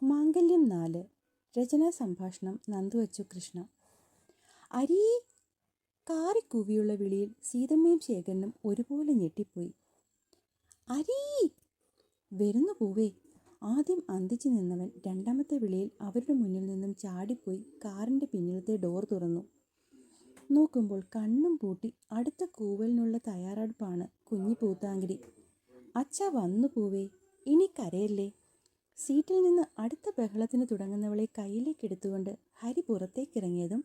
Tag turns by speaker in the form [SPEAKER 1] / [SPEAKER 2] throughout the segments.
[SPEAKER 1] മാംഗല്യം 4. രചനാ സംഭാഷണം നന്ദുവച്ചു കൃഷ്ണ. അരീ കാറിക്കൂവിയുള്ള വിളിയിൽ സീതമ്മയും ശേഖരനും ഒരുപോലെ ഞെട്ടിപ്പോയി. അരീ വരുന്നു പൂവേ. ആദ്യം അന്തിച്ചു നിന്നവൻ രണ്ടാമത്തെ വിളിയിൽ അവരുടെ മുന്നിൽ നിന്നും ചാടിപ്പോയി കാറിൻ്റെ പിന്നിലത്തെ ഡോർ തുറന്നു. നോക്കുമ്പോൾ കണ്ണും പൂട്ടി അടുത്ത കൂവലിനുള്ള തയ്യാറെടുപ്പാണ് കുഞ്ഞി പൂത്താങ്കിരി. അച്ഛാ വന്നു പൂവേ, ഇനി കരയല്ലേ. സീറ്റിൽ നിന്ന് അടുത്ത ബഹളത്തിന് തുടങ്ങുന്നവളെ കയ്യിലേക്കെടുത്തുകൊണ്ട് ഹരി പുറത്തേക്കിറങ്ങിയതും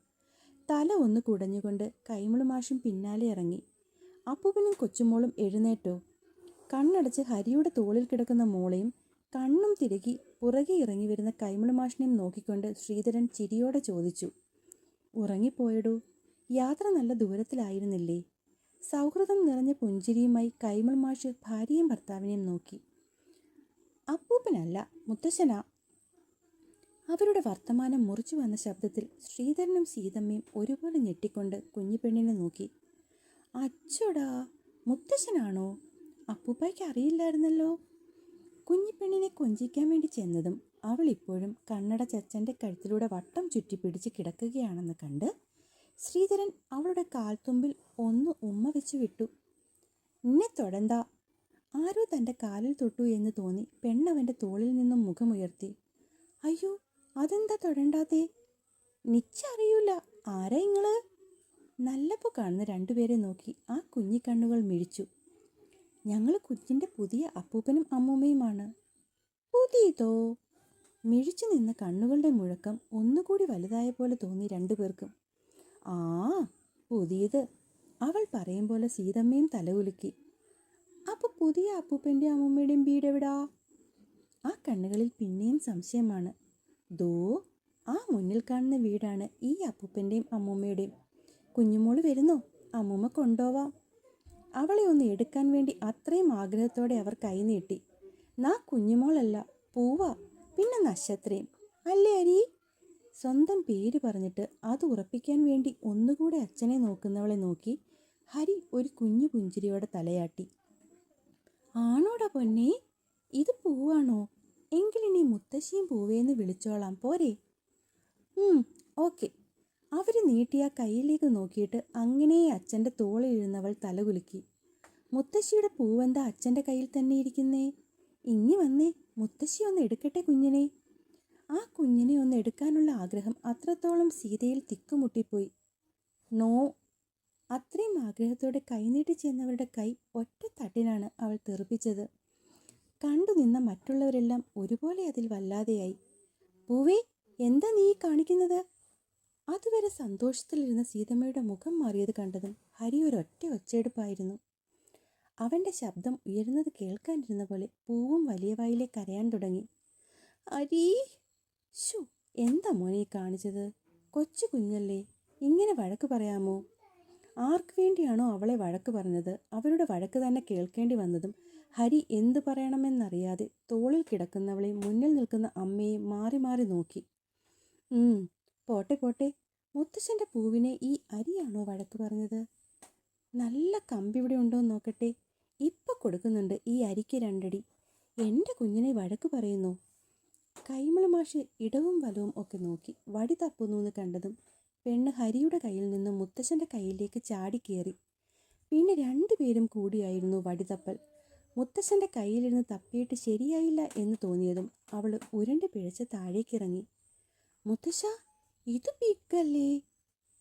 [SPEAKER 1] തല ഒന്ന് കുടഞ്ഞുകൊണ്ട് കൈമളുമാഷും പിന്നാലെ ഇറങ്ങി. അപ്പൂപ്പനും കൊച്ചുമോളും എഴുന്നേറ്റോ? കണ്ണടച്ച് ഹരിയുടെ തോളിൽ കിടക്കുന്ന മോളെയും കണ്ണും തിരുകി പുറകെ ഇറങ്ങി വരുന്ന കൈമളുമാഷിനെയും നോക്കിക്കൊണ്ട് ശ്രീധരൻ ചിരിയോടെ ചോദിച്ചു. ഉറങ്ങിപ്പോയടോ? യാത്ര നല്ല ദൂരത്തിലായിരുന്നില്ലേ? സൗഹൃദം നിറഞ്ഞ പുഞ്ചിരിയുമായി കൈമൾമാഷ് ഭാര്യയും ഭർത്താവിനെയും നോക്കി. അപ്പൂപ്പനല്ല, മുത്തശ്ശനാ. അവരുടെ വർത്തമാനം മുറിച്ചു വന്ന ശബ്ദത്തിൽ ശ്രീധരനും സീതമ്മയും ഒരുപോലെ ഞെട്ടിക്കൊണ്ട് കുഞ്ഞിപ്പെണ്ണിനെ നോക്കി. അച്ചോടാ, മുത്തശ്ശനാണോ? അപ്പൂപ്പയ്ക്ക് അറിയില്ലായിരുന്നല്ലോ. കുഞ്ഞിപ്പെണ്ണിനെ കൊഞ്ചിക്കാൻ വേണ്ടി ചെന്നതും അവൾ ഇപ്പോഴും കണ്ണട ചച്ചൻ്റെ കഴുത്തിലൂടെ വട്ടം ചുറ്റി പിടിച്ച് കിടക്കുകയാണെന്ന് കണ്ട് ശ്രീധരൻ അവളുടെ കാൽത്തുമ്പിൽ ഒന്ന് ഉമ്മ വെച്ച് വിട്ടു. എന്നെ തൊടണ്ട. ആരോ തൻ്റെ കാലിൽ തൊട്ടു എന്ന് തോന്നി പെണ്ണവൻ്റെ തോളിൽ നിന്നും മുഖമുയർത്തി. അയ്യോ, അതെന്താ തൊടണ്ടാത്തേ? നിച്ചറിയൂല. ആരാ ഇങ്ങള്? നല്ലപ്പോൾ കാണുന്ന രണ്ടുപേരെ നോക്കി ആ കുഞ്ഞിക്കണ്ണുകൾ മിഴിച്ചു. ഞങ്ങൾ കുഞ്ഞിൻ്റെ പുതിയ അപ്പൂപ്പനും അമ്മൂമ്മയുമാണ്. പുതിയതോ? മിഴിച്ചു നിന്ന കണ്ണുകളുടെ മുഴക്കം ഒന്നുകൂടി വലുതായ പോലെ തോന്നി രണ്ടുപേർക്കും. ആ, പുതിയത്. അവൾ പറയും പോലെ സീതമ്മയും തലകുലുക്കി. അപ്പോൾ പുതിയ അപ്പൂപ്പൻ്റെ അമ്മൂമ്മയുടെയും വീടെവിടാ? ആ കണ്ണുകളിൽ പിന്നെയും സംശയമാണ്. ദോ, ആ മുന്നിൽ കാണുന്ന വീടാണ് ഈ അപ്പൂപ്പൻ്റെയും അമ്മൂമ്മയുടെയും. കുഞ്ഞുമോള് വരുന്നോ? അമ്മൂമ്മ കൊണ്ടുപോവാം. അവളെ ഒന്ന് എടുക്കാൻ വേണ്ടി അത്രയും ആഗ്രഹത്തോടെ അവർ കൈനീട്ടി. നാ കുഞ്ഞുമോളല്ല, പൂവാ, പിന്നെ നക്ഷത്രയും അല്ലേ അരി? സ്വന്തം പേര് പറഞ്ഞിട്ട് അത് ഉറപ്പിക്കാൻ വേണ്ടി ഒന്നുകൂടെ അച്ഛനെ നോക്കുന്നവളെ നോക്കി ഹരി ഒരു കുഞ്ഞു പുഞ്ചിരിയോടെ തലയാട്ടി. ആണോടാ പൊന്നേ, ഇത് പൂവാണോ? എങ്കിലിനി മുത്തശ്ശിയും പൂവേന്ന് വിളിച്ചോളാം പോരെ? ഓക്കെ. അവർ നീട്ടിയ കയ്യിലേക്ക് നോക്കിയിട്ട് അങ്ങനെ അച്ഛൻ്റെ തോളിലിരുന്നവൾ തലകുലുക്കി. മുത്തശ്ശിയുടെ പൂവെന്താ അച്ഛൻ്റെ കയ്യിൽ തന്നെ ഇരിക്കുന്നേ? ഇങ്ങി വന്നേ, മുത്തശ്ശി ഒന്ന് എടുക്കട്ടെ കുഞ്ഞിനെ. ആ കുഞ്ഞിനെ ഒന്ന് എടുക്കാനുള്ള ആഗ്രഹം അത്രത്തോളം സീതയിൽ തിക്കുമുട്ടിപ്പോയി. നോ. അത്രയും ആഗ്രഹത്തോടെ കൈനീട്ടി ചെന്നവരുടെ കൈ ഒറ്റ തട്ടിനാണ് അവൾ തെറിപ്പിച്ചത്. കണ്ടു നിന്ന മറ്റുള്ളവരെല്ലാം ഒരുപോലെ അതിൽ വല്ലാതെയായി. പൂവേ, എന്താ നീ കാണിക്കുന്നത്? അതുവരെ സന്തോഷത്തിലിരുന്ന സീതമ്മയുടെ മുഖം മാറിയത് കണ്ടതും ഹരി ഒരൊറ്റ ഒച്ചയെടുപ്പായിരുന്നു. അവൻ്റെ ശബ്ദം ഉയരുന്നത് കേൾക്കാനിരുന്ന പോലെ പൂവും വലിയ വായിലേക്ക് കരയാൻ തുടങ്ങി. അരീ, ശു, എന്താ മോനെ കാണിച്ചത്? കൊച്ചു കുഞ്ഞല്ലേ, ഇങ്ങനെ വഴക്ക് പറയാമോ? ആർക്ക് വേണ്ടിയാണോ അവളെ വഴക്ക് പറഞ്ഞത് അവരുടെ വഴക്ക് തന്നെ കേൾക്കേണ്ടി വന്നതും ഹരി എന്തു പറയണമെന്നറിയാതെ തോളിൽ കിടക്കുന്നവളെ മുന്നിൽ നിൽക്കുന്ന അമ്മയെ മാറി മാറി നോക്കി. പോട്ടെ പോട്ടെ, മുത്തശ്ശൻ്റെ പൂവിനെ ഈ അരിയാണോ വഴക്ക് പറഞ്ഞത്? നല്ല കമ്പിവിടെ ഉണ്ടോയെന്ന് നോക്കട്ടെ. ഇപ്പം കൊടുക്കുന്നുണ്ട് ഈ അരിക്ക് 2 അടി. എൻ്റെ കുഞ്ഞിനെ വഴക്ക് പറയുന്നു. കൈമളുമാഷ് ഇടവും വലവും ഒക്കെ നോക്കി വടി തപ്പുന്നു കണ്ടതും പെണ്ണ് ഹരിയുടെ കയ്യിൽ നിന്നും മുത്തശ്ശൻ്റെ കയ്യിലേക്ക് ചാടിക്കേറി. പിന്നെ 2 പേരും കൂടിയായിരുന്നു വടിതപ്പൽ. മുത്തശ്ശൻ്റെ കയ്യിലിരുന്ന് തപ്പിയിട്ട് ശരിയായില്ല എന്ന് തോന്നിയതും അവൾ ഉരുണ്ട് പിഴച്ച് താഴേക്കിറങ്ങി. മുത്തശ്ശ, ഇത് പിക്കല്ലേ?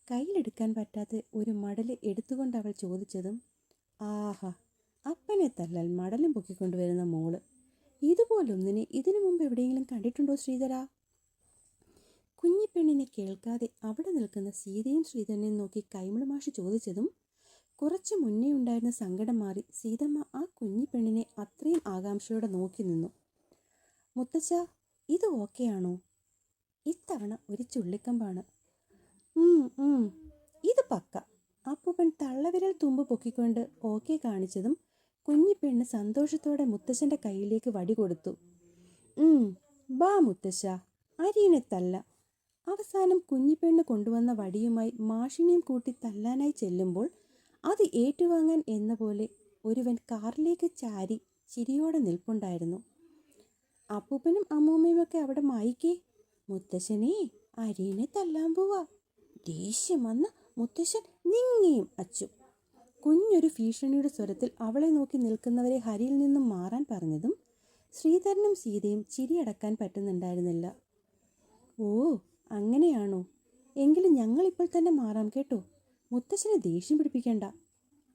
[SPEAKER 1] കയ്യിലെടുക്കാൻ പറ്റാത്ത ഒരു മടൽ എടുത്തുകൊണ്ട് അവൾ ചോദിച്ചതും, ആഹാ, അപ്പനെ തല്ലാൽ മടലും പൊക്കിക്കൊണ്ടുവരുന്ന മോള്. ഇതുപോലൊന്നിനെ ഇതിനു മുമ്പ് എവിടെയെങ്കിലും കണ്ടിട്ടുണ്ടോ ശ്രീധര? കുഞ്ഞിപ്പെണ്ണിനെ കേൾക്കാതെ അവിടെ നിൽക്കുന്ന സീതയും ശ്രീധരനെയും നോക്കി കൈമളുമാഷ് ചോദിച്ചതും കുറച്ച് മുന്നേ ഉണ്ടായിരുന്ന സങ്കടം മാറി സീതമ്മ ആ കുഞ്ഞിപ്പെണ്ണിനെ അത്രയും ആകാംക്ഷയോടെ നോക്കി നിന്നു. മുത്തച്ഛ, ഇത് ഓക്കെയാണോ? ഇത്തവണ ഒരു ചുള്ളിക്കമ്പാണ്. ഇത് പക്ക. അപ്പൂപ്പൻ തള്ളവിരൽ തുമ്പ് പൊക്കിക്കൊണ്ട് ഓക്കെ കാണിച്ചതും കുഞ്ഞിപ്പെണ്ണ് സന്തോഷത്തോടെ മുത്തശ്ശൻ്റെ കയ്യിലേക്ക് വടി കൊടുത്തു. ബാ മുത്തശ്ശ, അരിയനെ തല്ല. അവസാനം കുഞ്ഞിപ്പെണ്ണ് കൊണ്ടുവന്ന വടിയുമായി മാഷിനെയും കൂട്ടി തല്ലാനായി ചെല്ലുമ്പോൾ അത് ഏറ്റുവാങ്ങാൻ എന്ന പോലെ ഒരുവൻ കാറിലേക്ക് ചാരി ചിരിയോടെ നിൽപ്പുണ്ടായിരുന്നു. അപ്പൂപ്പനും അമ്മൂമ്മയും ഒക്കെ അവിടെ മായിക്കേ. മുത്തശ്ശനെ അരിയനെ തല്ലാൻ പോവാ. ദേഷ്യം വന്ന് മുത്തശ്ശൻ നിങ്ങിയും അച്ചു. കുഞ്ഞൊരു ഭീഷണിയുടെ സ്വരത്തിൽ അവളെ നോക്കി നിൽക്കുന്നവരെ ഹരിയിൽ നിന്നും മാറാൻ പറഞ്ഞതും ശ്രീധരനും സീതയും ചിരിയടക്കാൻ പറ്റുന്നുണ്ടായിരുന്നില്ല. ഓ അങ്ങനെയാണോ? എങ്കിലും ഞങ്ങളിപ്പോൾ തന്നെ മാറാം കേട്ടോ. മുത്തശ്ശനെ ദേഷ്യം പിടിപ്പിക്കണ്ട.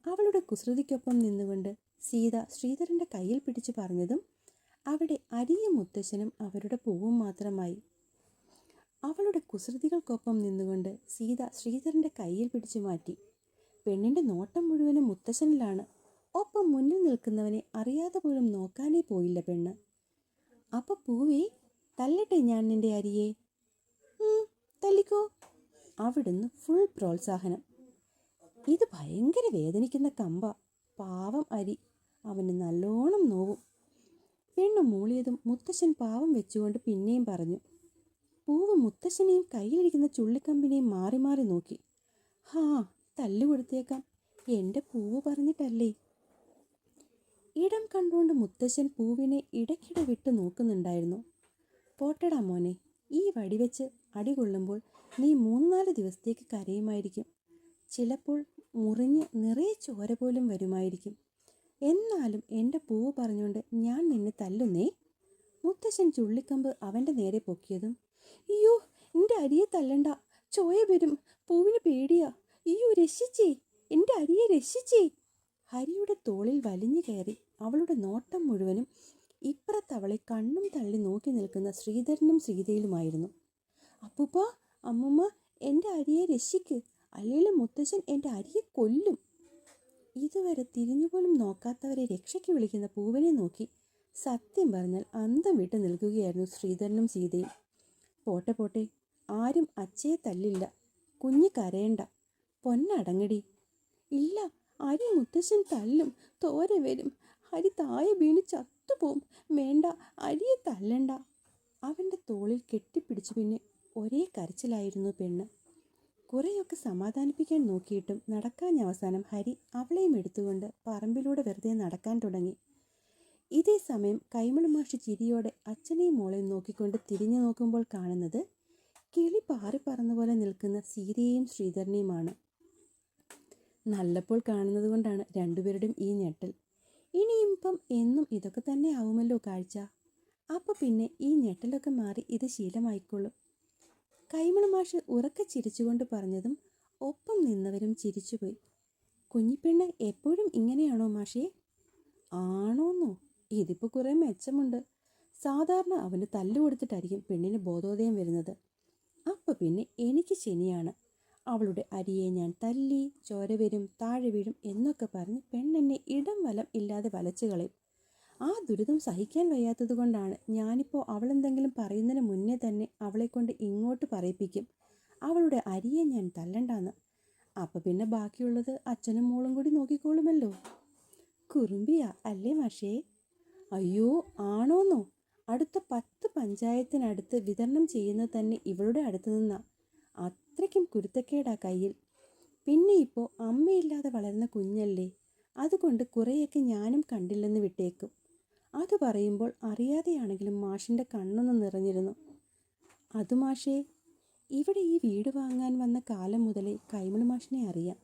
[SPEAKER 1] അവളുടെ കുസൃതിക്കൊപ്പം നിന്നുകൊണ്ട് സീത ശ്രീധരൻ്റെ കയ്യിൽ പിടിച്ചു പറഞ്ഞതും അവിടെ അരിയും മുത്തശ്ശനും അവരുടെ പൂവും മാത്രമായി. അവളുടെ കുസൃതികൾക്കൊപ്പം നിന്നുകൊണ്ട് സീത ശ്രീധരൻ്റെ കയ്യിൽ പിടിച്ചു മാറ്റി. പെണ്ണിൻ്റെ നോട്ടം മുഴുവനും മുത്തശ്ശനിലാണ്. ഒപ്പം മുന്നിൽ നിൽക്കുന്നവനെ അറിയാതെ പോലും നോക്കാനേ പോയില്ല പെണ്ണ്. അപ്പം പൂവേ, തല്ലട്ടെ ഞാൻ നിന്റെ അരിയെ? തല്ലിക്കോ. അവിടുന്ന് ഫുൾ പ്രോത്സാഹനം. ഇത് ഭയങ്കര വേദനിക്കുന്ന കമ്പ. പാവം അരി, അവന് നല്ലോണം നോവും. പെണ്ണ് മൂളിയതും മുത്തശ്ശൻ പാവം വെച്ചുകൊണ്ട് പിന്നെയും പറഞ്ഞു. പൂവ് മുത്തശ്ശനെയും കയ്യിലിരിക്കുന്ന ചുള്ളിക്കമ്പിനെയും മാറി മാറി നോക്കി. ഹാ, തല്ലു കൊടുത്തേക്കാം. എൻ്റെ പൂവ് പറഞ്ഞിട്ടല്ലേ. ഇടം കണ്ടുകൊണ്ട് മുത്തശ്ശൻ പൂവിനെ ഇടയ്ക്കിടെ വിട്ട് നോക്കുന്നുണ്ടായിരുന്നു. പോട്ടടാ മോനെ, ഈ വടിവെച്ച് അടികൊള്ളുമ്പോൾ നീ 3-4 ദിവസത്തേക്ക് കരയുമായിരിക്കും. ചിലപ്പോൾ മുറിഞ്ഞ് നിറയെ ചോര പോലും വരുമായിരിക്കും. എന്നാലും എൻ്റെ പൂവ് പറഞ്ഞുകൊണ്ട് ഞാൻ നിന്നെ തല്ലുന്നേ. മുത്തശ്ശൻ ചുള്ളിക്കമ്പ് അവൻ്റെ നേരെ പൊക്കിയതും അയ്യോ, എൻ്റെ അരിയെ തല്ലണ്ട, ചോയ വരും, പൂവിന് പേടിയാ, അയ്യോ രക്ഷിച്ചേ, എൻ്റെ അരിയെ രക്ഷിച്ചേ. ഹരിയുടെ തോളിൽ വലിഞ്ഞു കയറി അവളുടെ നോട്ടം മുഴുവനും ഇപ്പുറത്തവളെ കണ്ണും തള്ളി നോക്കി നിൽക്കുന്ന ശ്രീധരനും സീതയിലുമായിരുന്നു. അപ്പൂപ്പ, അമ്മൂമ്മ, എൻ്റെ അരിയെ രക്ഷിക്ക്, അല്ലെങ്കിൽ മുത്തശ്ശൻ എൻ്റെ അരിയെ കൊല്ലും. ഇതുവരെ തിരിഞ്ഞുപോലും നോക്കാത്തവരെ രക്ഷയ്ക്ക് വിളിക്കുന്ന പൂവിനെ നോക്കി സത്യം പറഞ്ഞാൽ അന്തം വിട്ട് നിൽക്കുകയായിരുന്നു ശ്രീധരനും സീതയും. പോട്ടെ പോട്ടെ, ആരും അച്ഛയെ തല്ലില്ല, കുഞ്ഞ് കരയണ്ട, പൊന്നടങ്ങടി. ഇല്ല, അരി മുത്തശ്ശൻ തല്ലും, തോര വരും, അരി താഴെ വീണ് ചത്തുപോവും, വേണ്ട, അരിയെ തല്ലണ്ട. അവൻ്റെ തോളിൽ കെട്ടിപ്പിടിച്ചു. പിന്നെ ഒരേ കരച്ചിലായിരുന്നു പെണ്ണ്. കുറേയൊക്കെ സമാധാനിപ്പിക്കാൻ നോക്കിയിട്ടും നടക്കാൻ അവസാനം ഹരി അവളെയും എടുത്തുകൊണ്ട് പറമ്പിലൂടെ വെറുതെ നടക്കാൻ തുടങ്ങി. ഇതേ സമയം കൈമൾ മാഷ് ചിരിയോടെ അച്ഛനെയും മോളെയും നോക്കിക്കൊണ്ട് തിരിഞ്ഞു നോക്കുമ്പോൾ കാണുന്നത് കിളി പാറി പറന്ന പോലെ നിൽക്കുന്ന സീതയെയും ശ്രീധരനെയുമാണ്. നല്ലപ്പോൾ കാണുന്നത് കൊണ്ടാണ് രണ്ടുപേരുടെയും ഈ ഞെട്ടൽ. ഇനിയിപ്പം എന്നും ഇതൊക്കെ തന്നെ ആവുമല്ലോ കാഴ്ച. അപ്പോൾ പിന്നെ ഈ ഞെട്ടലൊക്കെ മാറി ഇത് ശീലമായിക്കൊള്ളും. കൈമൾ മാഷ് ഉറക്കെ ചിരിച്ചുകൊണ്ട് പറഞ്ഞതും ഒപ്പം നിന്നവരും ചിരിച്ചുപോയി. കുഞ്ഞിപ്പെണ്ണ് എപ്പോഴും ഇങ്ങനെയാണോ മാഷേ? ആണോന്നോ? ഇതിപ്പോൾ കുറേ മെച്ചമുണ്ട്. സാധാരണ അവന് തല്ലു കൊടുത്തിട്ടായിരിക്കും പെണ്ണിന് ബോധോദയം വരുന്നത്. അപ്പോൾ പിന്നെ എനിക്ക് ശനിയാണ്. അവളുടെ അരിയെ ഞാൻ തല്ലി, ചോര വരും, താഴെ വീഴും എന്നൊക്കെ പറഞ്ഞ് പെണ്ണെന്നെ ഇടം വലം ഇല്ലാതെ വലച്ചു കളയും. ആ ദുരിതം സഹിക്കാൻ വയ്യാത്തത് കൊണ്ടാണ് ഞാനിപ്പോൾ അവളെന്തെങ്കിലും പറയുന്നതിന് മുന്നേ തന്നെ അവളെക്കൊണ്ട് ഇങ്ങോട്ട് പറയിപ്പിക്കും അവളുടെ അരിയെ ഞാൻ തല്ലണ്ടാന്ന്. അപ്പം പിന്നെ ബാക്കിയുള്ളത് അച്ഛനും മോളും കൂടി നോക്കിക്കോളുമല്ലോ. കുറുമ്പിയാ അല്ലേ മാഷേ? അയ്യോ, ആണോന്നോ? അടുത്ത 10 പഞ്ചായത്തിനടുത്ത് വിതരണം ചെയ്യുന്നത് തന്നെ ഇവളുടെ അടുത്ത് നിന്നാ. അത്രയ്ക്കും കുരുത്തക്കേടാ കയ്യിൽ. പിന്നെ ഇപ്പോൾ അമ്മയില്ലാതെ വളരുന്ന കുഞ്ഞല്ലേ, അതുകൊണ്ട് കുറേയൊക്കെ ഞാനും കണ്ടില്ലെന്ന് വിട്ടേക്കും. അത് പറയുമ്പോൾ അറിയാതെയാണെങ്കിലും മാഷിൻ്റെ കണ്ണൊന്ന് നിറഞ്ഞിരുന്നു. അത് മാഷേ, ഇവിടെ ഈ വീട് വാങ്ങാൻ വന്ന കാലം മുതലേ കൈമൾ മാഷിനെ അറിയാം.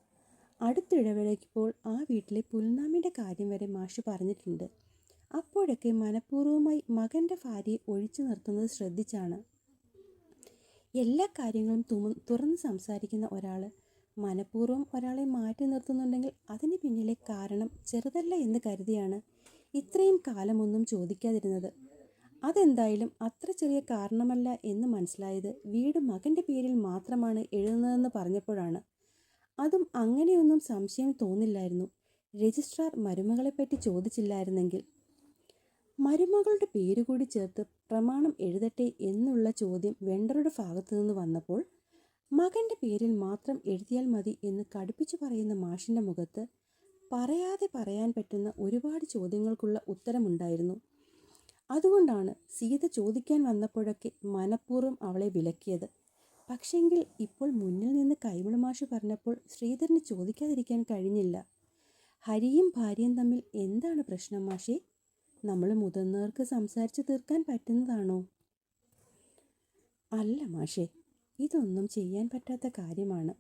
[SPEAKER 1] അടുത്തിടവേളയ്ക്കുമ്പോൾ ആ വീട്ടിലെ പുൽനാമിൻ്റെ കാര്യം വരെ മാഷ് പറഞ്ഞിട്ടുണ്ട്. അപ്പോഴൊക്കെ മനഃപൂർവ്വമായി മകൻ്റെ ഭാര്യയെ ഒഴിച്ചു നിർത്തുന്നത് ശ്രദ്ധിച്ചാണ്. എല്ലാ കാര്യങ്ങളും തുറന്ന് സംസാരിക്കുന്ന ഒരാൾ മനഃപൂർവ്വം ഒരാളെ മാറ്റി നിർത്തുന്നുണ്ടെങ്കിൽ അതിന് പിന്നിലെ കാരണം ചെറുതല്ല എന്ന് കരുതിയാണ് ഇത്രയും കാലമൊന്നും ചോദിക്കാതിരുന്നത്. അതെന്തായാലും അത്ര ചെറിയ കാരണമല്ല എന്ന് മനസ്സിലായത് വീട് മകൻ്റെ പേരിൽ മാത്രമാണ് എഴുതുന്നതെന്ന് പറഞ്ഞപ്പോഴാണ്. അതും അങ്ങനെയൊന്നും സംശയം തോന്നില്ലായിരുന്നു രജിസ്ട്രാർ മരുമകളെപ്പറ്റി ചോദിച്ചില്ലായിരുന്നെങ്കിൽ. മരുമകളുടെ പേരുകൂടി ചേർത്ത് പ്രമാണം എഴുതട്ടെ എന്നുള്ള ചോദ്യം വെണ്ടറുടെ ഭാഗത്തു നിന്ന് വന്നപ്പോൾ മകൻ്റെ പേരിൽ മാത്രം എഴുതിയാൽ മതി എന്ന് കടുപ്പിച്ചു പറയുന്ന മാഷിൻ്റെ മുഖത്ത് പറയാതെ പറയാൻ പറ്റുന്ന ഒരുപാട് ചോദ്യങ്ങൾക്കുള്ള ഉത്തരമുണ്ടായിരുന്നു. അതുകൊണ്ടാണ് സീത ചോദിക്കാൻ വന്നപ്പോഴൊക്കെ മനഃപൂർവ്വം അവളെ വിലക്കിയത്. പക്ഷെങ്കിൽ ഇപ്പോൾ മുന്നിൽ നിന്ന് കൈമൾ മാഷ് പറഞ്ഞപ്പോൾ ശ്രീധരന് ചോദിക്കാതിരിക്കാൻ കഴിഞ്ഞില്ല. ഹരിയും ഭാര്യയും തമ്മിൽ എന്താണ് പ്രശ്നം മാഷേ? നമ്മൾ മുതിർന്നവർക്ക് സംസാരിച്ച് തീർക്കാൻ പറ്റുന്നതാണോ? അല്ല മാഷേ, ഇതൊന്നും ചെയ്യാൻ പറ്റാത്ത കാര്യമാണ്.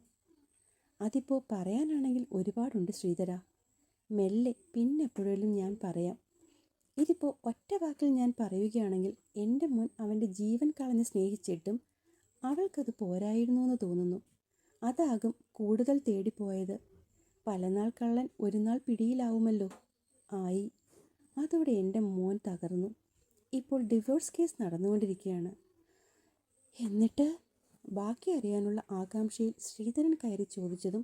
[SPEAKER 1] അതിപ്പോൾ പറയാനാണെങ്കിൽ ഒരുപാടുണ്ട് ശ്രീധര. മെല്ലെ പിന്നെപ്പോഴേലും ഞാൻ പറയാം. ഇതിപ്പോൾ ഒറ്റ വാക്കിൽ ഞാൻ പറയുകയാണെങ്കിൽ എൻ്റെ മോൻ അവൻ്റെ ജീവൻ കളഞ്ഞ് സ്നേഹിച്ചിട്ടും അവൾക്കത് പോരായിരുന്നു എന്ന് തോന്നുന്നു. അതാകും കൂടുതൽ തേടിപ്പോയത്. പലനാൾ കള്ളൻ ഒരു നാൾ പിടിയിലാവുമല്ലോ. ആയി. അതോടെ എൻ്റെ മോൻ തകർന്നു. ഇപ്പോൾ ഡിവോഴ്സ് കേസ് നടന്നുകൊണ്ടിരിക്കുകയാണ്. എന്നിട്ട് ബാക്കി അറിയാനുള്ള ആകാംക്ഷയിൽ ശ്രീധരൻ കയറി ചോദിച്ചതും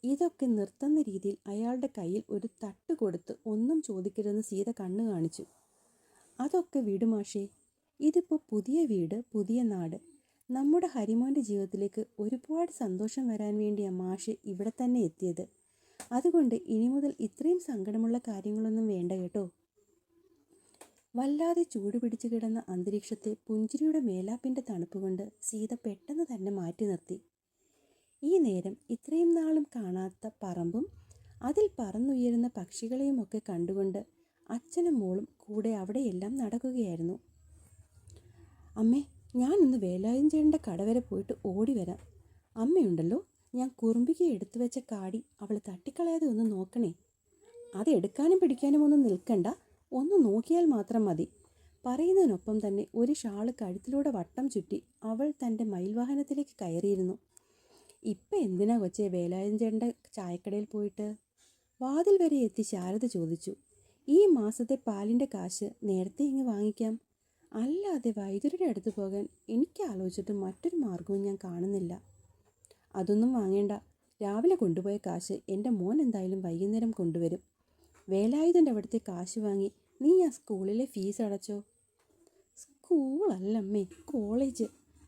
[SPEAKER 1] ഇതൊക്കെ നിർത്തുന്ന രീതിയിൽ അയാളുടെ കയ്യിൽ ഒരു തട്ട് കൊടുത്ത് ഒന്നും ചോദിക്കരുതെന്ന് സീത കണ്ണു കാണിച്ചു. അതൊക്കെ വിടുമാഷേ. ഇതിപ്പോൾ പുതിയ വീട്, പുതിയ നാട്. നമ്മുടെ ഹരിമോൻ്റെ ജീവിതത്തിലേക്ക് ഒരുപാട് സന്തോഷം വരാൻ വേണ്ടിയാണ് മാഷ് ഇവിടെ തന്നെ എത്തിയത്. അതുകൊണ്ട് ഇനി മുതൽ ഇത്രയും സങ്കടമുള്ള കാര്യങ്ങളൊന്നും വേണ്ട കേട്ടോ. വല്ലാതെ ചൂടുപിടിച്ചു കിടന്ന അന്തരീക്ഷത്തെ പുഞ്ചിരിയുടെ മേലാപ്പിൻ്റെ തണുപ്പ് കൊണ്ട് സീത പെട്ടെന്ന് തന്നെ മാറ്റി നിർത്തി. ഈ നേരം ഇത്രയും നാളും കാണാത്ത പറമ്പും അതിൽ പറന്നുയരുന്ന പക്ഷികളെയുമൊക്കെ കണ്ടുകൊണ്ട് അച്ഛനും മോളും കൂടെ അവിടെയെല്ലാം നടക്കുകയായിരുന്നു. അമ്മേ, ഞാനൊന്ന് വേലായുധൻ ചേട്ടൻ്റെ കട വരെ പോയിട്ട് ഓടി വരാം. അമ്മയുണ്ടല്ലോ, ഞാൻ കുറുമ്പിക്ക് എടുത്തു വെച്ച കാടി അവൾ തട്ടിക്കളയാതെ ഒന്ന് നോക്കണേ. അത് എടുക്കാനും പിടിക്കാനും ഒന്നും നിൽക്കണ്ട, ഒന്ന് നോക്കിയാൽ മാത്രം മതി. പറയുന്നതിനൊപ്പം തന്നെ ഒരു ഷാള് കഴുത്തിലൂടെ വട്ടം ചുറ്റി അവൾ തൻ്റെ മയിൽവാഹനത്തിലേക്ക് കയറിയിരുന്നു. ഇപ്പം എന്തിനാ കൊച്ചേ വേലായുധൻ ചേട്ടൻ്റെ ചായക്കടയിൽ പോയിട്ട്? വാതിൽ വരെ എത്തി ശാരദ ചോദിച്ചു. ഈ മാസത്തെ പാലിൻ്റെ കാശ് നേരത്തെ ഇങ്ങ് വാങ്ങിക്കാം. അല്ലാതെ വൈദ്യുതിയുടെ അടുത്ത് പോകാൻ എനിക്ക് ആലോചിച്ചിട്ട് മറ്റൊരു മാർഗവും ഞാൻ കാണുന്നില്ല. അതൊന്നും വാങ്ങേണ്ട. രാവിലെ കൊണ്ടുപോയ കാശ് എൻ്റെ മോൻ എന്തായാലും വൈകുന്നേരം കൊണ്ടുവരും. വേലായുധൻ്റെ അവിടുത്തെ കാശ് വാങ്ങി നീ ആ സ്കൂളിലെ ഫീസ് അടച്ചോ. സ്കൂളല്ലമ്മേ, കോളേജ്.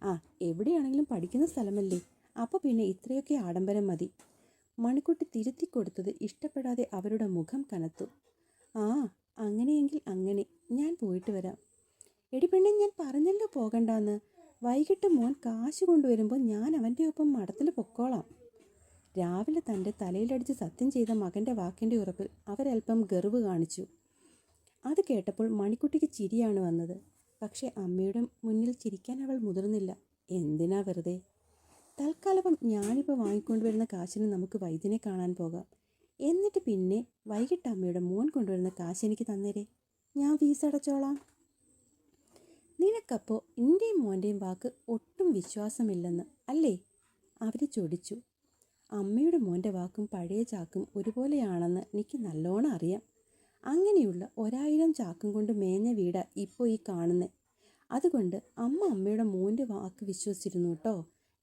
[SPEAKER 1] ആ, എവിടെയാണെങ്കിലും പഠിക്കുന്ന സ്ഥലമല്ലേ. അപ്പോൾ പിന്നെ ഇത്രയൊക്കെ ആഡംബരം മതി. മണിക്കുട്ടി തിരുത്തി കൊടുത്തത് ഇഷ്ടപ്പെടാതെ അവരുടെ മുഖം കനത്തു. ആ, അങ്ങനെയെങ്കിൽ അങ്ങനെ. ഞാൻ പോയിട്ട് വരാം. എടി പെണ്ണെ, ഞാൻ പറഞ്ഞല്ലോ പോകണ്ടാന്ന്. വൈകിട്ട് മോൻ കാശ് കൊണ്ടുവരുമ്പോൾ ഞാൻ അവൻ്റെ ഒപ്പം മഠത്തിൽ പൊക്കോളാം. രാവിലെ തൻ്റെ തലയിലടിച്ച് സത്യം ചെയ്ത മകൻ്റെ വാക്കിൻ്റെ ഉറപ്പിൽ അവരൽപ്പം ഗർവ് കാണിച്ചു. അത് കേട്ടപ്പോൾ മണിക്കുട്ടിക്ക് ചിരിയാണ് വന്നത്. പക്ഷേ അമ്മയുടെ മുന്നിൽ ചിരിക്കാൻ അവൾ മുതിർന്നില്ല. എന്തിനാ വെറുതെ? തൽക്കാലം ഞാനിപ്പോൾ വാങ്ങിക്കൊണ്ടുവരുന്ന കാശിന് നമുക്ക് വൈദ്യനെ കാണാൻ പോകാം. എന്നിട്ട് പിന്നെ വൈകിട്ട് അമ്മയുടെ മോൻ കൊണ്ടുവരുന്ന കാശ് എനിക്ക് തന്നേരെ. ഞാൻ ഫീസ് അടച്ചോളാം. നിനക്കപ്പോൾ എൻ്റെയും മോൻ്റെയും വാക്ക് ഒട്ടും വിശ്വാസമില്ലെന്ന് അല്ലേ? അവർ ചൊടിച്ചു. അമ്മയുടെ മോൻ്റെ വാക്കും പഴയ ചാക്കും ഒരുപോലെയാണെന്ന് എനിക്ക് നല്ലോണം അറിയാം. അങ്ങനെയുള്ള 1000 ചാക്കും കൊണ്ട് മേഞ്ഞ വീടാ ഇപ്പോൾ ഈ കാണുന്നത്. അതുകൊണ്ട് അമ്മയുടെ മോൻ്റെ വാക്ക് വിശ്വസിച്ചിരുന്നു കേട്ടോ.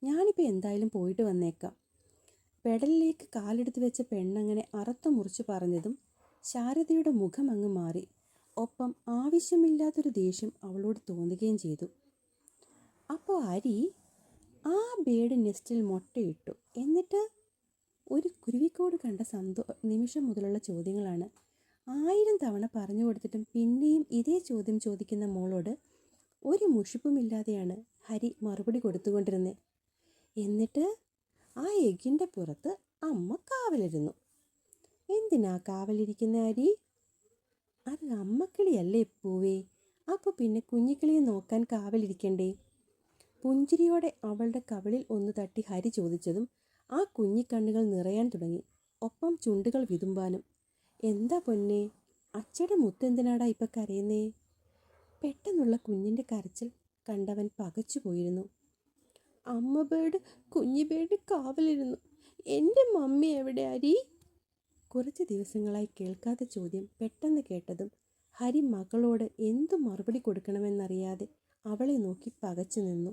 [SPEAKER 1] ഞാനിപ്പോൾ എന്തായാലും പോയിട്ട് വന്നേക്കാം. പെടലിലേക്ക് കാലെടുത്ത് വെച്ച പെണ്ണങ്ങനെ അറുത്തു മുറിച്ച് പറഞ്ഞതും ശാരദയുടെ മുഖം അങ്ങ് മാറി. ഒപ്പം ആവശ്യമില്ലാത്തൊരു ദേഷ്യം അവളോട് തോന്നുകയും ചെയ്തു. അപ്പോൾ അരി ആ ബേഡ് നെസ്റ്റിൽ മുട്ടയിട്ടു. എന്നിട്ട് ഒരു കുരുവിക്കോട് കണ്ട നിമിഷം മുതലുള്ള ചോദ്യങ്ങളാണ്. 1000 തവണ പറഞ്ഞു കൊടുത്തിട്ടും പിന്നെയും ഇതേ ചോദ്യം ചോദിക്കുന്ന മോളോട് ഒരു മുഷിപ്പുമില്ലാതെയാണ് ഹരി മറുപടി കൊടുത്തുകൊണ്ടിരുന്നത്. എന്നിട്ട് ആ എഗ്ഗിൻ്റെ പുറത്ത് അമ്മ കാവലിരുന്നു. എന്തിനാ കാവലിരിക്കുന്ന ഹരി? അത് അമ്മക്കിളിയല്ലേ പൂവേ. അപ്പോൾ പിന്നെ കുഞ്ഞിക്കിളിയെ നോക്കാൻ കാവലിരിക്കണ്ടേ? പുഞ്ചിരിയോടെ അവളുടെ കവിളിൽ ഒന്ന് തട്ടി ഹരി ചോദിച്ചതും ആ കുഞ്ഞിക്കണ്ണുകൾ നിറയാൻ തുടങ്ങി. ഒപ്പം ചുണ്ടുകൾ വിതുമ്പാനും. എന്താ പൊന്നെ, അച്ഛയുടെ മുത്തെന്തിനാടാ ഇപ്പം കരയുന്നേ? പെട്ടെന്നുള്ള കുഞ്ഞിൻ്റെ കരച്ചിൽ കണ്ടവൻ പകച്ചു പോയിരുന്നു. അമ്മ ബേഡ്, കുഞ്ഞി ബേഡ് കാവലിരുന്നു. എൻ്റെ മമ്മി എവിടെ അരി? കുറച്ച് ദിവസങ്ങളായി കേൾക്കാത്ത ചോദ്യം പെട്ടെന്ന് കേട്ടതും ഹരി മകളോട് എന്തു മറുപടി കൊടുക്കണമെന്നറിയാതെ അവളെ നോക്കി പകച്ചു നിന്നു.